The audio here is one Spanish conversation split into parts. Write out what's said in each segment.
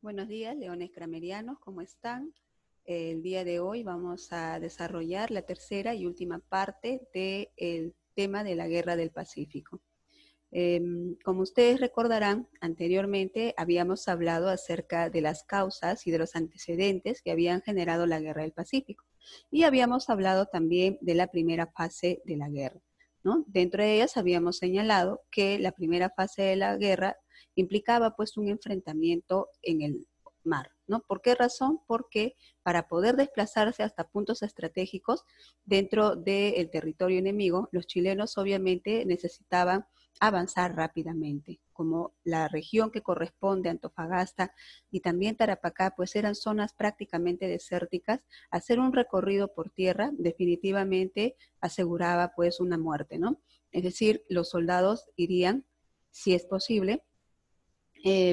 Buenos días, leones cramerianos, ¿cómo están? El día de hoy vamos a desarrollar la tercera y última parte del tema de la Guerra del Pacífico. Como ustedes recordarán, anteriormente habíamos hablado acerca de las causas y de los antecedentes que habían generado la Guerra del Pacífico. Y habíamos hablado también de la primera fase de la guerra, ¿no? Dentro de ellas habíamos señalado que la primera fase de la guerra implicaba pues un enfrentamiento en el mar, ¿no? ¿Por qué razón? Porque para poder desplazarse hasta puntos estratégicos dentro del territorio enemigo, los chilenos obviamente necesitaban avanzar rápidamente, como la región que corresponde a Antofagasta y también Tarapacá, pues eran zonas prácticamente desérticas. Hacer un recorrido por tierra definitivamente aseguraba pues una muerte, ¿no? Es decir, los soldados irían, si es posible,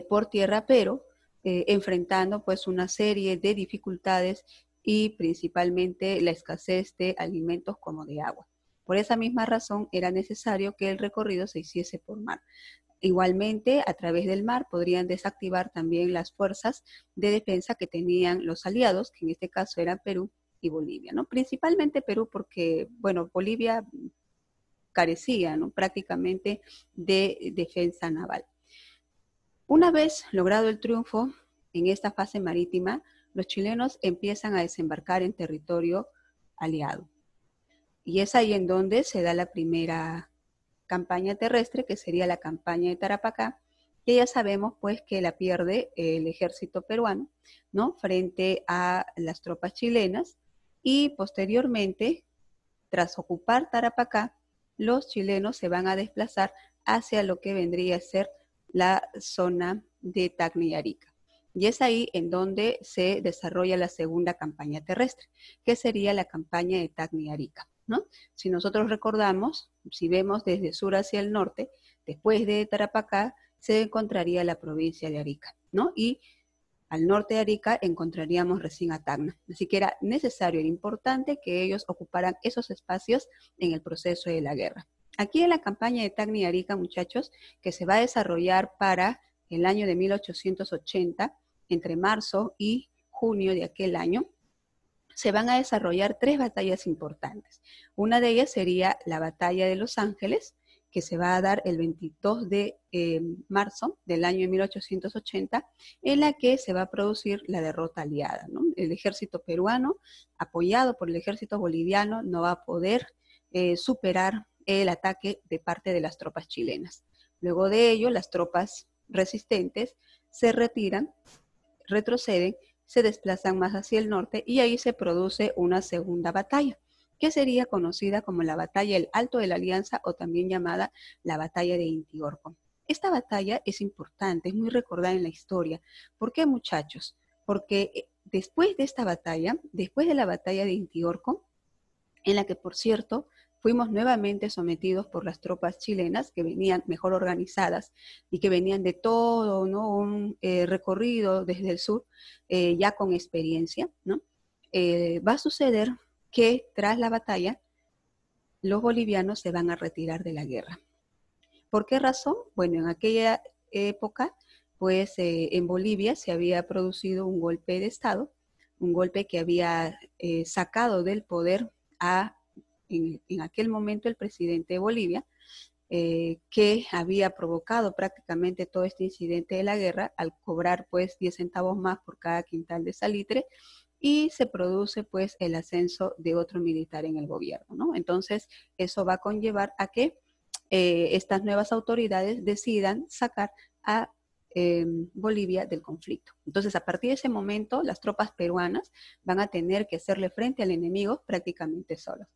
por tierra, pero enfrentando pues una serie de dificultades y principalmente la escasez de alimentos como de agua. Por esa misma razón era necesario que el recorrido se hiciese por mar. Igualmente, a través del mar podrían desactivar también las fuerzas de defensa que tenían los aliados, que en este caso eran Perú y Bolivia, ¿no? Principalmente Perú porque, bueno, Bolivia carecía, ¿no?, prácticamente de defensa naval. Una vez logrado el triunfo en esta fase marítima, los chilenos empiezan a desembarcar en territorio aliado. Y es ahí en donde se da la primera campaña terrestre, que sería la campaña de Tarapacá, que ya sabemos pues que la pierde el ejército peruano, ¿no?, frente a las tropas chilenas, y posteriormente, tras ocupar Tarapacá, los chilenos se van a desplazar hacia lo que vendría a ser la zona de Tacna y Arica. Y es ahí en donde se desarrolla la segunda campaña terrestre, que sería la campaña de Tacna y Arica, ¿no? Si nosotros recordamos, si vemos desde sur hacia el norte, después de Tarapacá se encontraría la provincia de Arica, ¿no? Y al norte de Arica encontraríamos recién a Tacna. Así que era necesario, era importante que ellos ocuparan esos espacios en el proceso de la guerra. Aquí en la campaña de Tacna y Arica, muchachos, que se va a desarrollar para el año de 1880, entre marzo y junio de aquel año, se van a desarrollar tres batallas importantes. Una de ellas sería la batalla de Los Ángeles, que se va a dar el 22 de marzo del año 1880, en la que se va a producir la derrota aliada, ¿no? El ejército peruano, apoyado por el ejército boliviano, no va a poder superar el ataque de parte de las tropas chilenas. Luego de ello, las tropas resistentes se retiran, retroceden, se desplazan más hacia el norte y ahí se produce una segunda batalla, que sería conocida como la batalla del Alto de la Alianza o también llamada la batalla de Intiorco. Esta batalla es importante, es muy recordada en la historia. ¿Por qué, muchachos? Porque después de esta batalla, después de la batalla de Intiorco, en la que, por cierto, fuimos nuevamente sometidos por las tropas chilenas que venían mejor organizadas y que venían de todo, ¿no?, un recorrido desde el sur, ya con experiencia, ¿no? Va a suceder que tras la batalla los bolivianos se van a retirar de la guerra. ¿Por qué razón? Bueno, en aquella época, pues en Bolivia se había producido un golpe de Estado, un golpe que había sacado del poder a, en aquel momento, el presidente de Bolivia, que había provocado prácticamente todo este incidente de la guerra al cobrar pues 10 centavos más por cada quintal de salitre, y se produce pues el ascenso de otro militar en el gobierno, ¿no? Entonces eso va a conllevar a que estas nuevas autoridades decidan sacar a Bolivia del conflicto. Entonces, a partir de ese momento, las tropas peruanas van a tener que hacerle frente al enemigo prácticamente solos.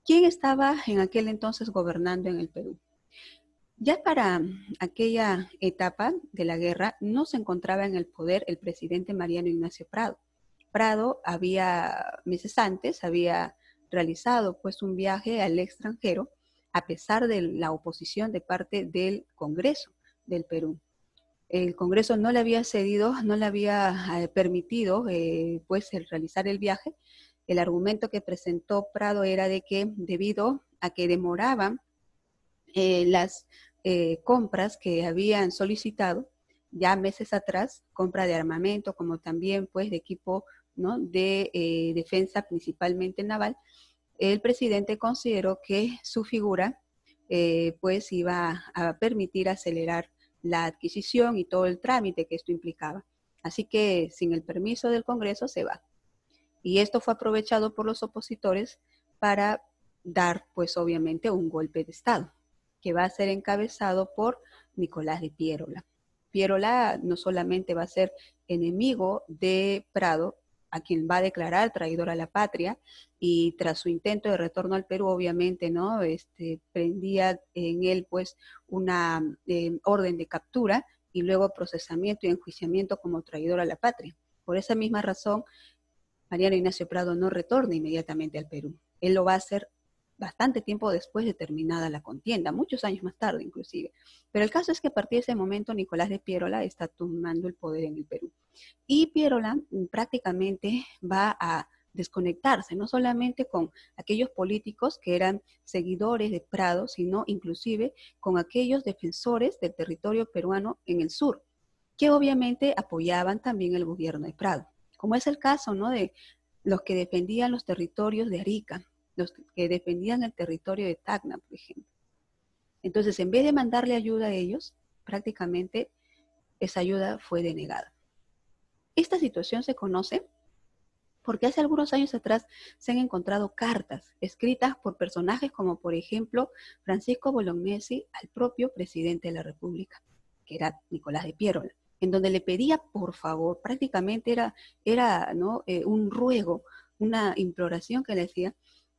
¿Quién estaba en aquel entonces gobernando en el Perú? Ya para aquella etapa de la guerra no se encontraba en el poder el presidente Mariano Ignacio Prado. Prado había, meses antes, había realizado pues un viaje al extranjero a pesar de la oposición de parte del Congreso del Perú. El Congreso no le había cedido, no le había permitido pues el realizar el viaje. El argumento que presentó Prado era de que debido a que demoraban las compras que habían solicitado, ya meses atrás, compra de armamento, como también pues de equipo, ¿no?, de defensa principalmente naval, el presidente consideró que su figura pues iba a permitir acelerar la adquisición y todo el trámite que esto implicaba. Así que sin el permiso del Congreso se va. Y esto fue aprovechado por los opositores para dar, pues obviamente, un golpe de Estado, que va a ser encabezado por Nicolás de Piérola. Piérola no solamente va a ser enemigo de Prado, a quien va a declarar traidor a la patria, y tras su intento de retorno al Perú, obviamente, ¿no? Prendía en él, pues, una orden de captura y luego procesamiento y enjuiciamiento como traidor a la patria. Por esa misma razón, Mariano Ignacio Prado no retorna inmediatamente al Perú. Él lo va a hacer bastante tiempo después de terminada la contienda, muchos años más tarde inclusive. Pero el caso es que a partir de ese momento Nicolás de Piérola está tomando el poder en el Perú. Y Piérola prácticamente va a desconectarse, no solamente con aquellos políticos que eran seguidores de Prado, sino inclusive con aquellos defensores del territorio peruano en el sur, que obviamente apoyaban también el gobierno de Prado, como es el caso, ¿no?, de los que defendían los territorios de Arica, los que defendían el territorio de Tacna, por ejemplo. Entonces, en vez de mandarle ayuda a ellos, prácticamente esa ayuda fue denegada. Esta situación se conoce porque hace algunos años atrás se han encontrado cartas escritas por personajes como, por ejemplo, Francisco Bolognesi al propio presidente de la República, que era Nicolás de Piérola, en donde le pedía por favor, prácticamente era ¿no?, un ruego, una imploración que le hacía,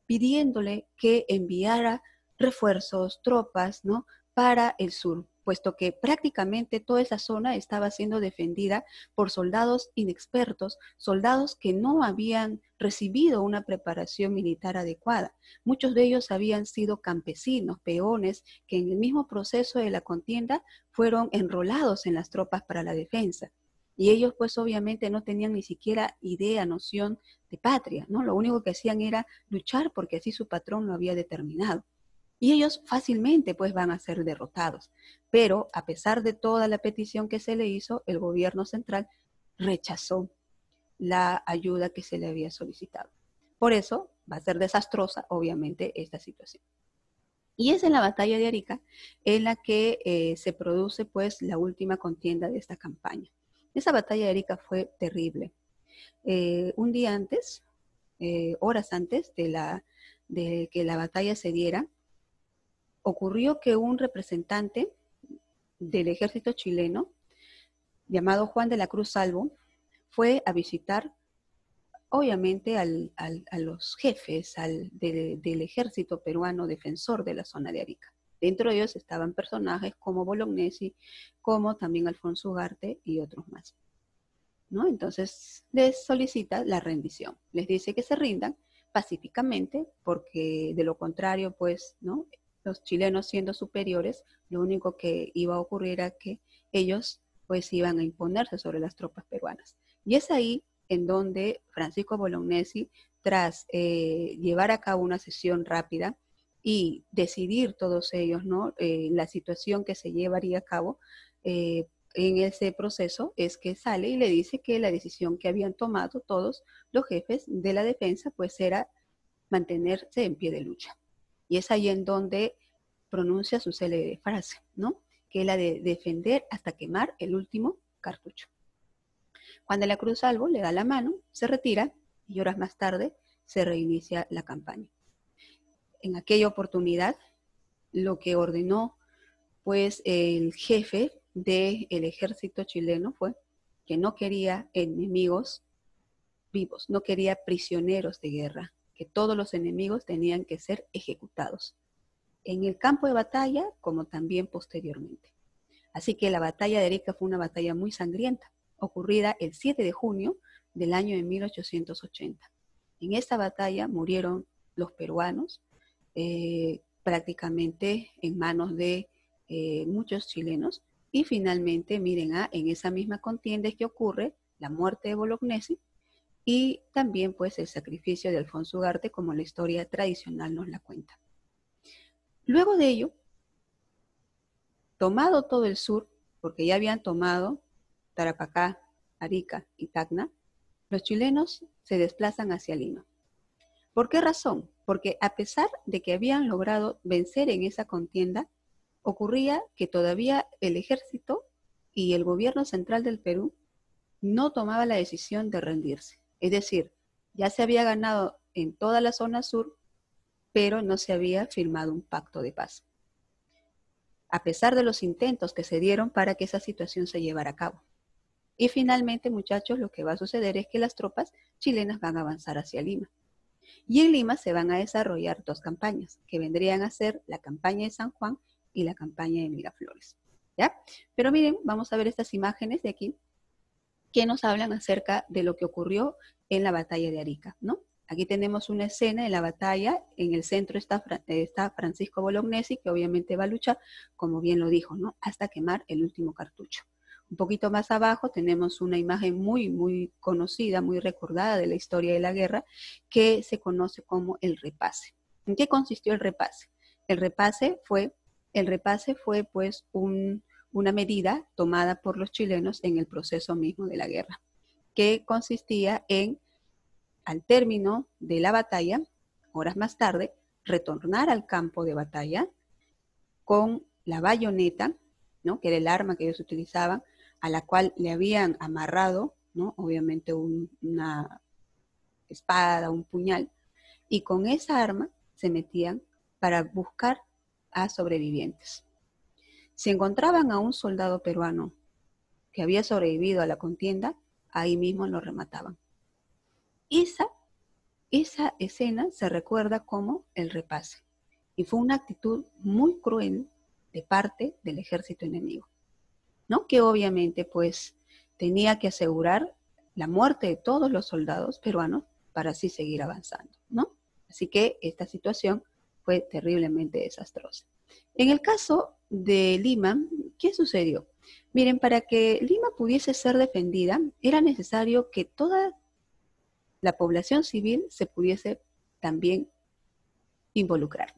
pidiéndole que enviara refuerzos, tropas, ¿no?, para el sur, puesto que prácticamente toda esa zona estaba siendo defendida por soldados inexpertos, soldados que no habían recibido una preparación militar adecuada. Muchos de ellos habían sido campesinos, peones, que en el mismo proceso de la contienda fueron enrolados en las tropas para la defensa. Y ellos pues obviamente no tenían ni siquiera idea, noción de patria, ¿no? Lo único que hacían era luchar porque así su patrón lo había determinado. Y ellos fácilmente pues van a ser derrotados. Pero a pesar de toda la petición que se le hizo, el gobierno central rechazó la ayuda que se le había solicitado. Por eso va a ser desastrosa, obviamente, esta situación. Y es en la batalla de Arica en la que se produce pues la última contienda de esta campaña. Esa batalla de Arica fue terrible. Un día antes, horas antes de que la batalla se diera, ocurrió que un representante del ejército chileno, llamado Juan de la Cruz Salvo, fue a visitar, obviamente, a los jefes del ejército peruano defensor de la zona de Arica. Dentro de ellos estaban personajes como Bolognesi, como también Alfonso Ugarte y otros más, ¿no? Entonces les solicita la rendición, les dice que se rindan pacíficamente, porque de lo contrario, pues, ¿no?, los chilenos siendo superiores, lo único que iba a ocurrir era que ellos pues iban a imponerse sobre las tropas peruanas. Y es ahí en donde Francisco Bolognesi, tras llevar a cabo una sesión rápida y decidir todos ellos, ¿no?, la situación que se llevaría a cabo, en ese proceso es que sale y le dice que la decisión que habían tomado todos los jefes de la defensa pues era mantenerse en pie de lucha. Y es ahí en donde pronuncia su célebre frase, ¿no?, que es la de defender hasta quemar el último cartucho. Juan de la Cruz Salvo le da la mano, se retira y horas más tarde se reinicia la campaña. En aquella oportunidad, lo que ordenó pues el jefe del ejército chileno fue que no quería enemigos vivos, no quería prisioneros de guerra, que todos los enemigos tenían que ser ejecutados, en el campo de batalla como también posteriormente. Así que la batalla de Arica fue una batalla muy sangrienta, ocurrida el 7 de junio del año de 1880. En esta batalla murieron los peruanos, prácticamente en manos de muchos chilenos, y finalmente, miren, en esa misma contienda es que ocurre la muerte de Bolognesi y también pues el sacrificio de Alfonso Ugarte, como la historia tradicional nos la cuenta. Luego de ello, tomado todo el sur, porque ya habían tomado Tarapacá, Arica y Tacna, los chilenos se desplazan hacia Lima. ¿Por qué razón? Porque a pesar de que habían logrado vencer en esa contienda, ocurría que todavía el ejército y el gobierno central del Perú no tomaba la decisión de rendirse. Es decir, ya se había ganado en toda la zona sur, pero no se había firmado un pacto de paz, a pesar de los intentos que se dieron para que esa situación se llevara a cabo. Y finalmente, muchachos, lo que va a suceder es que las tropas chilenas van a avanzar hacia Lima. Y en Lima se van a desarrollar dos campañas, que vendrían a ser la campaña de San Juan y la campaña de Miraflores. ¿Ya? Pero miren, vamos a ver estas imágenes de aquí que nos hablan acerca de lo que ocurrió en la batalla de Arica, ¿no? Aquí tenemos una escena de la batalla, en el centro está Francisco Bolognesi, que obviamente va a luchar, como bien lo dijo, ¿no? Hasta quemar el último cartucho. Un poquito más abajo tenemos una imagen muy conocida, muy recordada de la historia de la guerra, que se conoce como el repase. ¿En qué consistió el repase? El repase fue pues una medida tomada por los chilenos en el proceso mismo de la guerra, que consistía en, al término de la batalla, horas más tarde, retornar al campo de batalla con la bayoneta, ¿no? Que era el arma que ellos utilizaban, a la cual le habían amarrado, ¿no? Obviamente una espada, un puñal, y con esa arma se metían para buscar a sobrevivientes. Si encontraban a un soldado peruano que había sobrevivido a la contienda, ahí mismo lo remataban. Esa escena se recuerda como el repase, y fue una actitud muy cruel de parte del ejército enemigo, ¿no? Que obviamente pues tenía que asegurar la muerte de todos los soldados peruanos para así seguir avanzando, ¿no? Así que esta situación fue terriblemente desastrosa. En el caso de Lima, ¿qué sucedió? Miren, para que Lima pudiese ser defendida, era necesario que toda la población civil se pudiese también involucrar.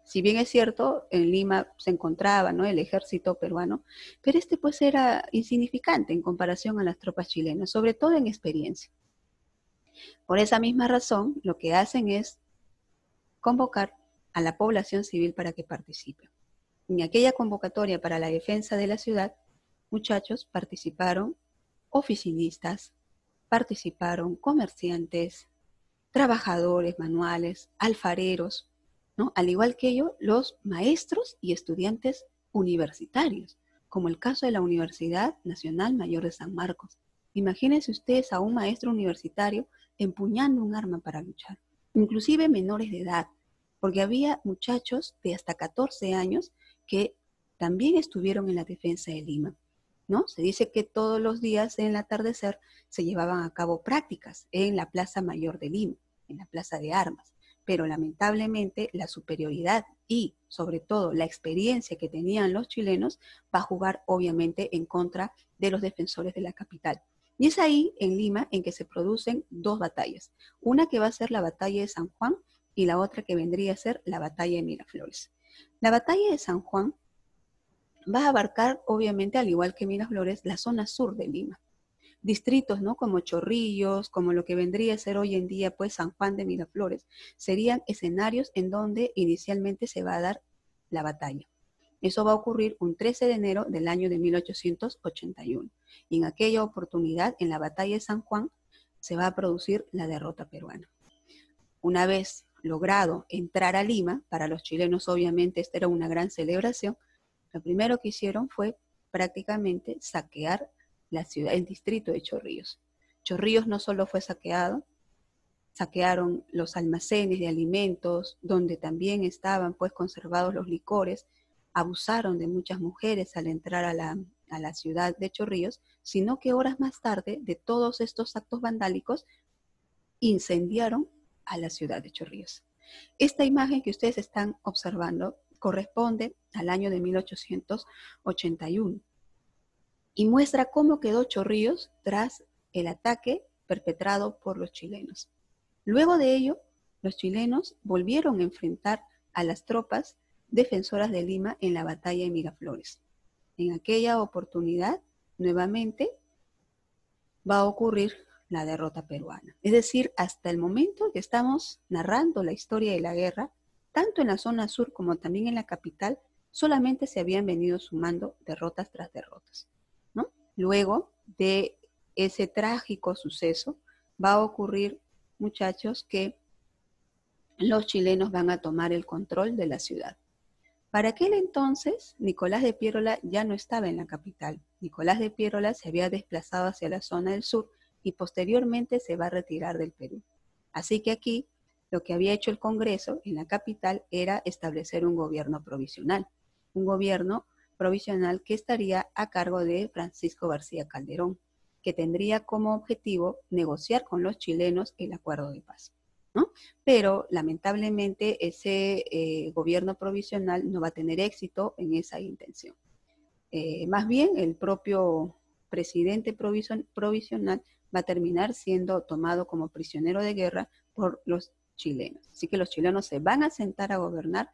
Si bien es cierto, en Lima se encontraba, ¿no?, el ejército peruano, pero este pues era insignificante en comparación a las tropas chilenas, sobre todo en experiencia. Por esa misma razón, lo que hacen es convocar a la población civil para que participe. En aquella convocatoria para la defensa de la ciudad, muchachos, participaron oficinistas, participaron comerciantes, trabajadores manuales, alfareros, ¿no? Al igual que ellos, los maestros y estudiantes universitarios, como el caso de la Universidad Nacional Mayor de San Marcos. Imagínense ustedes a un maestro universitario empuñando un arma para luchar, inclusive menores de edad, porque había muchachos de hasta 14 años que también estuvieron en la defensa de Lima, ¿no? Se dice que todos los días en el atardecer se llevaban a cabo prácticas en la Plaza Mayor de Lima, en la Plaza de Armas, pero lamentablemente la superioridad y sobre todo la experiencia que tenían los chilenos va a jugar obviamente en contra de los defensores de la capital. Y es ahí en Lima en que se producen dos batallas, una que va a ser la batalla de San Juan y la otra que vendría a ser la batalla de Miraflores. La batalla de San Juan va a abarcar, obviamente, al igual que Miraflores, la zona sur de Lima. Distritos, ¿no?, como Chorrillos, como lo que vendría a ser hoy en día, pues, San Juan de Miraflores, serían escenarios en donde inicialmente se va a dar la batalla. Eso va a ocurrir un 13 de enero del año de 1881. Y en aquella oportunidad, en la batalla de San Juan, se va a producir la derrota peruana. Una vez logrado entrar a Lima, para los chilenos obviamente esta era una gran celebración, lo primero que hicieron fue prácticamente saquear la ciudad, el distrito de Chorrillos. Chorrillos no solo fue saqueado, saquearon los almacenes de alimentos, donde también estaban pues conservados los licores, abusaron de muchas mujeres al entrar a la ciudad de Chorrillos, sino que horas más tarde de todos estos actos vandálicos incendiaron a la ciudad de Chorrillos. Esta imagen que ustedes están observando corresponde al año de 1881 y muestra cómo quedó Chorrillos tras el ataque perpetrado por los chilenos. Luego de ello, los chilenos volvieron a enfrentar a las tropas defensoras de Lima en la batalla de Miraflores. En aquella oportunidad, nuevamente, va a ocurrir la derrota peruana. Es decir, hasta el momento que estamos narrando la historia de la guerra, tanto en la zona sur como también en la capital, solamente se habían venido sumando derrotas tras derrotas, ¿no? Luego de ese trágico suceso, va a ocurrir, muchachos, que los chilenos van a tomar el control de la ciudad. Para aquel entonces, Nicolás de Piérola ya no estaba en la capital. Nicolás de Piérola se había desplazado hacia la zona del sur y posteriormente se va a retirar del Perú. Así que aquí lo que había hecho el Congreso en la capital era establecer un gobierno provisional que estaría a cargo de Francisco García Calderón, que tendría como objetivo negociar con los chilenos el acuerdo de paz, ¿no? Pero lamentablemente ese gobierno provisional no va a tener éxito en esa intención. Más bien el propio presidente provisional va a terminar siendo tomado como prisionero de guerra por los chilenos. Así que los chilenos se van a sentar a gobernar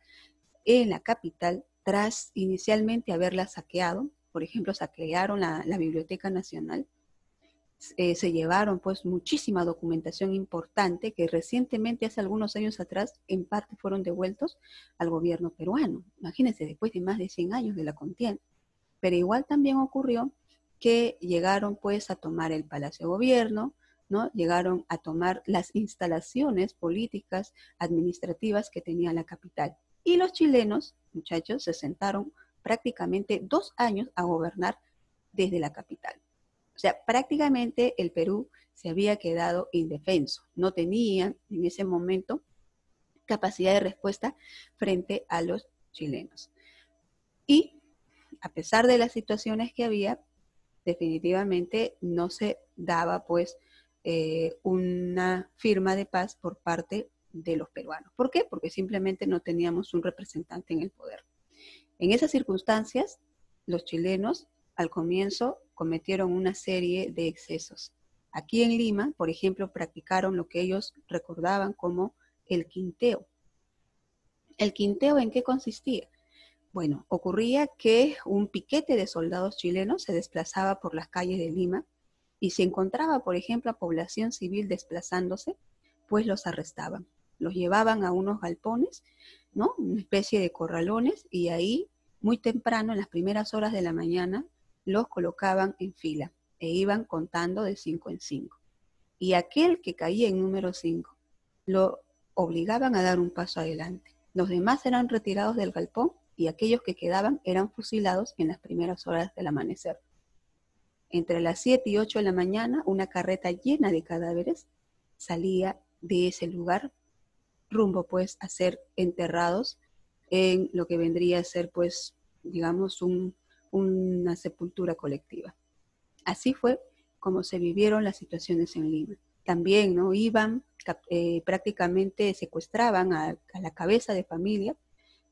en la capital tras inicialmente haberla saqueado. Por ejemplo, saquearon la Biblioteca Nacional. Se llevaron pues muchísima documentación importante que recientemente, hace algunos años atrás, en parte fueron devueltos al gobierno peruano. Imagínense, después de más de 100 años de la contienda. Pero igual también ocurrió que llegaron pues a tomar el Palacio de Gobierno, ¿no? Llegaron a tomar las instalaciones políticas, administrativas que tenía la capital. Y los chilenos, muchachos, se sentaron prácticamente 2 años a gobernar desde la capital. O sea, prácticamente el Perú se había quedado indefenso. No tenían en ese momento capacidad de respuesta frente a los chilenos. Y a pesar de las situaciones que había, definitivamente no se daba pues una firma de paz por parte de los peruanos. ¿Por qué? Porque simplemente no teníamos un representante en el poder. En esas circunstancias, los chilenos al comienzo cometieron una serie de excesos. Aquí en Lima, por ejemplo, practicaron lo que ellos recordaban como el quinteo. ¿El quinteo en qué consistía? Bueno, ocurría que un piquete de soldados chilenos se desplazaba por las calles de Lima y si encontraba, por ejemplo, a población civil desplazándose, pues los arrestaban. Los llevaban a unos galpones, ¿no? Una especie de corralones, y ahí, muy temprano, en las primeras horas de la mañana, los colocaban en fila e iban contando de 5 en 5. Y aquel que caía en número 5 lo obligaban a dar un paso adelante. Los demás eran retirados del galpón y aquellos que quedaban eran fusilados en las primeras horas del amanecer. Entre las 7 y 8 de la mañana, una carreta llena de cadáveres salía de ese lugar, rumbo pues a ser enterrados en lo que vendría a ser pues, digamos, una sepultura colectiva. Así fue como se vivieron las situaciones en Lima. También, ¿no? Iban, prácticamente secuestraban a la cabeza de familia,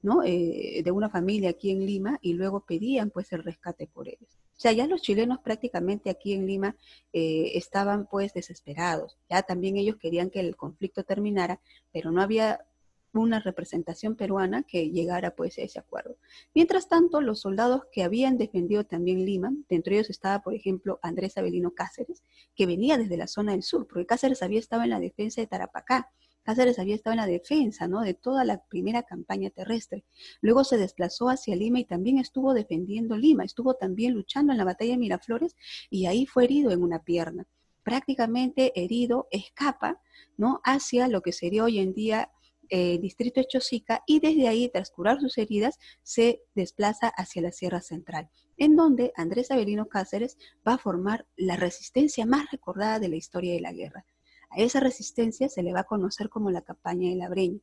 ¿no? De una familia aquí en Lima, y luego pedían pues el rescate por ellos. O sea, ya los chilenos prácticamente aquí en Lima estaban pues desesperados. Ya también ellos querían que el conflicto terminara, pero no había una representación peruana que llegara pues a ese acuerdo. Mientras tanto, los soldados que habían defendido también Lima, dentro de ellos estaba, por ejemplo, Andrés Avelino Cáceres, que venía desde la zona del sur, porque Cáceres había estado en la defensa de Tarapacá. Cáceres había estado en la defensa, ¿no?, de toda la primera campaña terrestre. Luego se desplazó hacia Lima y también estuvo defendiendo Lima, estuvo también luchando en la batalla de Miraflores y ahí fue herido en una pierna. Prácticamente herido, escapa, ¿no?, hacia lo que sería hoy en día distrito de Chosica, y desde ahí, tras curar sus heridas, se desplaza hacia la Sierra Central, en donde Andrés Avelino Cáceres va a formar la resistencia más recordada de la historia de la guerra. A esa resistencia se le va a conocer como la campaña de la Breña,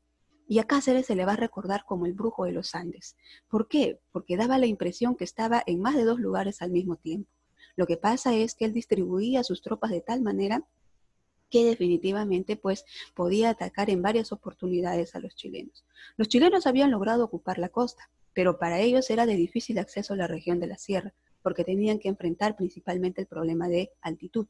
y a Cáceres se le va a recordar como el brujo de los Andes. ¿Por qué? Porque daba la impresión que estaba en más de 2 lugares al mismo tiempo. Lo que pasa es que él distribuía sus tropas de tal manera que definitivamente pues podía atacar en varias oportunidades a los chilenos. Los chilenos habían logrado ocupar la costa, pero para ellos era de difícil acceso a la región de la sierra, porque tenían que enfrentar principalmente el problema de altitud,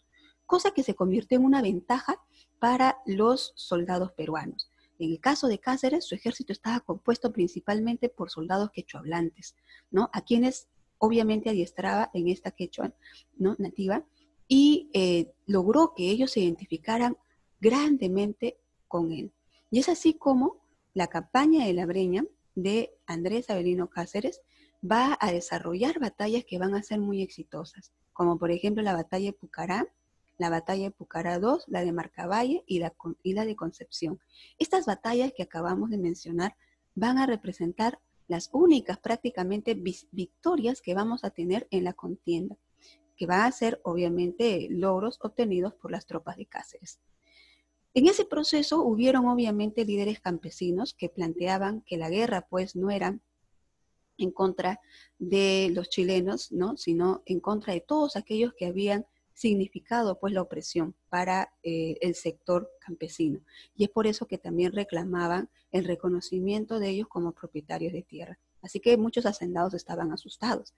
cosa que se convirtió en una ventaja para los soldados peruanos. En el caso de Cáceres, su ejército estaba compuesto principalmente por soldados quechohablantes, ¿no?, a quienes obviamente adiestraba en esta quechua, ¿no?, nativa, y logró que ellos se identificaran grandemente con él. Y es así como la campaña de la Breña de Andrés Avelino Cáceres va a desarrollar batallas que van a ser muy exitosas, como por ejemplo la batalla de Pucará, la batalla de Pucará II, la de Marcavalle y la de Concepción. Estas batallas que acabamos de mencionar van a representar las únicas prácticamente victorias que vamos a tener en la contienda, que van a ser obviamente logros obtenidos por las tropas de Cáceres. En ese proceso hubieron obviamente líderes campesinos que planteaban que la guerra pues no era en contra de los chilenos, ¿no?, sino en contra de todos aquellos que habían significado pues la opresión para el sector campesino. Y es por eso que también reclamaban el reconocimiento de ellos como propietarios de tierra. Así que muchos hacendados estaban asustados,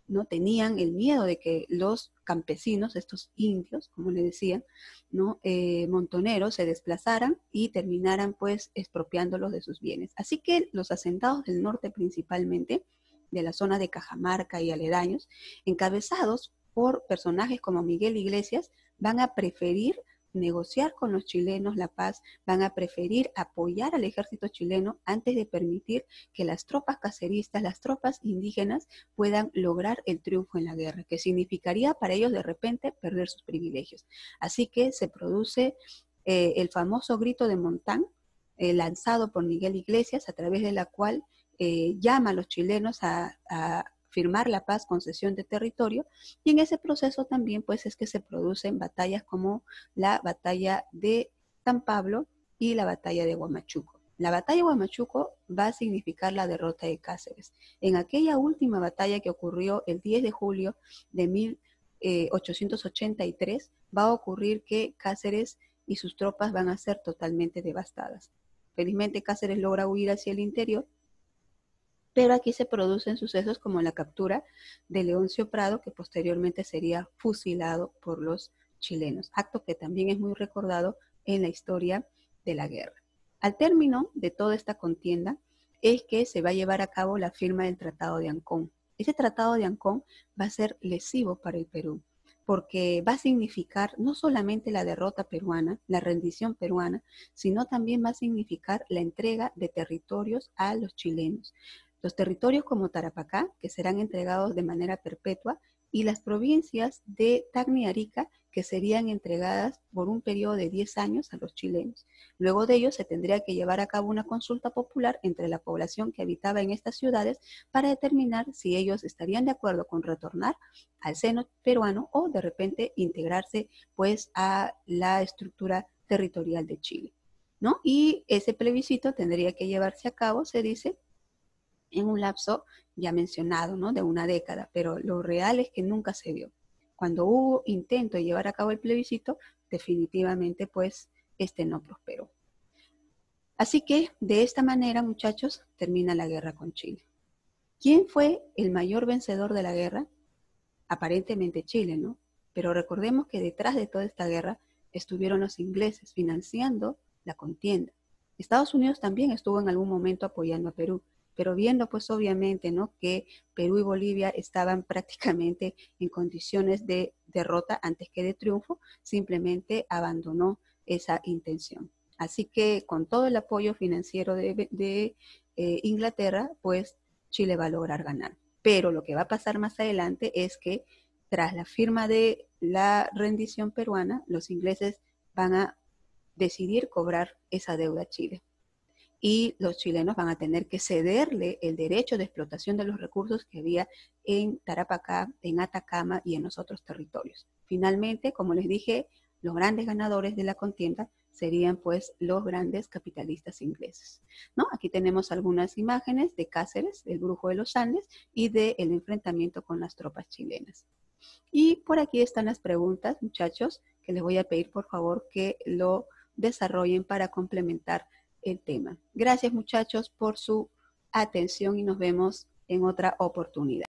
¿no? Tenían el miedo de que los campesinos, estos indios, como le decían, ¿no?, montoneros, se desplazaran y terminaran pues expropiándolos de sus bienes. Así que los asentados del norte principalmente, de la zona de Cajamarca y aledaños, encabezados por personajes como Miguel Iglesias, van a preferir negociar con los chilenos la paz, van a preferir apoyar al ejército chileno antes de permitir que las tropas caceristas, las tropas indígenas puedan lograr el triunfo en la guerra, que significaría para ellos de repente perder sus privilegios. Así que se produce el famoso grito de Montán, lanzado por Miguel Iglesias, a través de la cual llama a los chilenos a firmar la paz, concesión de territorio, y en ese proceso también pues es que se producen batallas como la batalla de San Pablo y la batalla de Huamachuco. La batalla de Huamachuco va a significar la derrota de Cáceres. En aquella última batalla que ocurrió el 10 de julio de 1883, va a ocurrir que Cáceres y sus tropas van a ser totalmente devastadas. Felizmente Cáceres logra huir hacia el interior, pero aquí se producen sucesos como la captura de Leoncio Prado, que posteriormente sería fusilado por los chilenos, acto que también es muy recordado en la historia de la guerra. Al término de toda esta contienda es que se va a llevar a cabo la firma del Tratado de Ancón. Ese Tratado de Ancón va a ser lesivo para el Perú, porque va a significar no solamente la derrota peruana, la rendición peruana, sino también va a significar la entrega de territorios a los chilenos. Los territorios como Tarapacá, que serán entregados de manera perpetua, y las provincias de Tacna y Arica, que serían entregadas por un periodo de 10 años a los chilenos. Luego de ello se tendría que llevar a cabo una consulta popular entre la población que habitaba en estas ciudades para determinar si ellos estarían de acuerdo con retornar al seno peruano o de repente integrarse pues a la estructura territorial de Chile, ¿no? Y ese plebiscito tendría que llevarse a cabo, se dice, en un lapso ya mencionado, ¿no?, de una década, pero lo real es que nunca se dio. Cuando hubo intento de llevar a cabo el plebiscito, definitivamente pues este no prosperó. Así que de esta manera, muchachos, termina la guerra con Chile. ¿Quién fue el mayor vencedor de la guerra? Aparentemente Chile, ¿no? Pero recordemos que detrás de toda esta guerra estuvieron los ingleses financiando la contienda. Estados Unidos también estuvo en algún momento apoyando a Perú, pero viendo pues obviamente, ¿no?, que Perú y Bolivia estaban prácticamente en condiciones de derrota antes que de triunfo, simplemente abandonó esa intención. Así que con todo el apoyo financiero de Inglaterra, pues Chile va a lograr ganar. Pero lo que va a pasar más adelante es que tras la firma de la rendición peruana, los ingleses van a decidir cobrar esa deuda a Chile. Y los chilenos van a tener que cederle el derecho de explotación de los recursos que había en Tarapacá, en Atacama y en los otros territorios. Finalmente, como les dije, los grandes ganadores de la contienda serían pues los grandes capitalistas ingleses, ¿no? Aquí tenemos algunas imágenes de Cáceres, del Brujo de los Andes y del enfrentamiento con las tropas chilenas. Y por aquí están las preguntas, muchachos, que les voy a pedir por favor que lo desarrollen para complementar el tema. Gracias, muchachos, por su atención y nos vemos en otra oportunidad.